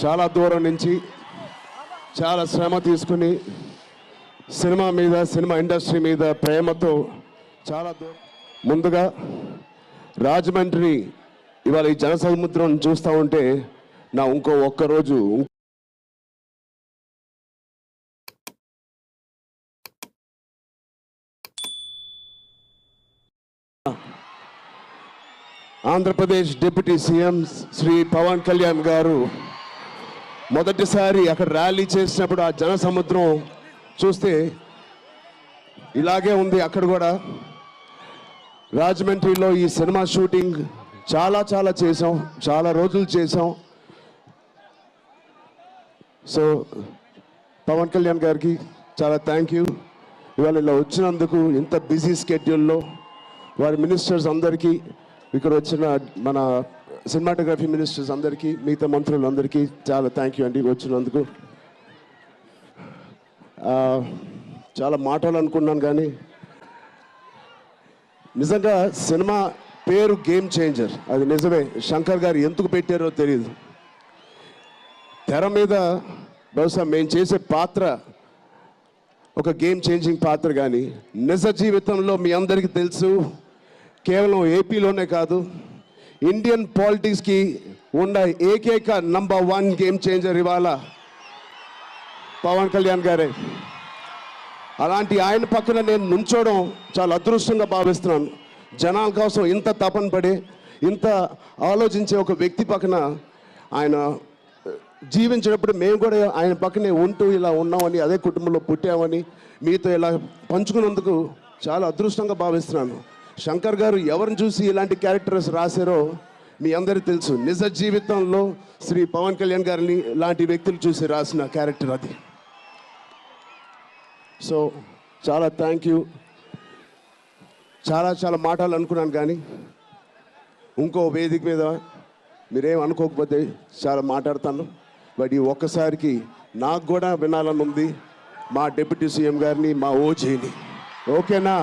చాలా దూరం నుంచి చాలా శ్రమ తీసుకుని సినిమా మీద, సినిమా ఇండస్ట్రీ మీద ప్రేమతో చాలా దూరం. ముందుగా రాజమండ్రి ఇవాళ ఈ జనసముద్రం చూస్తూ ఉంటే నా ఒక్కరోజు ఆంధ్రప్రదేశ్ డిప్యూటీ సీఎం శ్రీ పవన్ కళ్యాణ్ గారు మొదటిసారి అక్కడ ర్యాలీ చేసినప్పుడు ఆ జనసముద్రం చూస్తే ఇలాగే ఉంది. అక్కడ కూడా రాజమండ్రిలో ఈ సినిమా షూటింగ్ చాలా చేసాం, చాలా రోజులు చేసాం. సో పవన్ కళ్యాణ్ గారికి చాలా థ్యాంక్ యూ. ఇవాళ ఇలా వచ్చినందుకు, ఇంత బిజీ స్కెడ్యూల్లో వారి మినిస్టర్స్ అందరికీ, ఇక్కడ వచ్చిన మన సినిమాటోగ్రఫీ మినిస్టర్స్ అందరికీ, మిగతా మంత్రులందరికీ చాలా థ్యాంక్ యూ అండి వచ్చినందుకు. చాలా మాట్లాడాలనుకున్నాను కానీ నిజంగా సినిమా పేరు గేమ్ చేంజర్, అది నిజమే. శంకర్ గారు ఎందుకు పెట్టారో తెలియదు. తెర మీద బహుశా మేము చేసే పాత్ర ఒక గేమ్ చేంజింగ్ పాత్ర, కానీ నిజ జీవితంలో మీ అందరికీ తెలుసు, కేవలం ఏపీలోనే కాదు ఇండియన్ పాలిటిక్స్కి ఉన్న ఏకైక నంబర్ 1 గేమ్ చేంజర్ ఇవాళ పవన్ కళ్యాణ్ గారే. అలాంటి ఆయన పక్కన నేను నుంచోవడం చాలా అదృష్టంగా భావిస్తున్నాను. జనాల కోసం ఇంత తపన పడి, ఇంత ఆలోచించే ఒక వ్యక్తి పక్కన ఆయన జీవించినప్పుడు మేము కూడా ఆయన పక్కనే ఉంటూ ఇలా ఉన్నామని, అదే కుటుంబంలో పుట్టామని మీతో ఇలా పంచుకున్నందుకు చాలా అదృష్టంగా భావిస్తున్నాను. శంకర్ గారు ఎవరిని చూసి ఇలాంటి క్యారెక్టర్స్ రాశారో మీ అందరికీ తెలుసు. నిజ జీవితంలో శ్రీ పవన్ కళ్యాణ్ గారిని లాంటి వ్యక్తులు చూసి రాసిన క్యారెక్టర్ అది. సో చాలా థ్యాంక్ యూ. చాలా మాట్లాడాలనుకున్నాను కానీ ఇంకో వేదిక మీద మీరేం అనుకోకపోతే చాలా మాట్లాడతాను. బట్ ఈ ఒక్కసారికి నాకు కూడా వినాలని ఉంది మా డిప్యూటీ సీఎం గారిని, మా ఓజీని. ఓకేనా?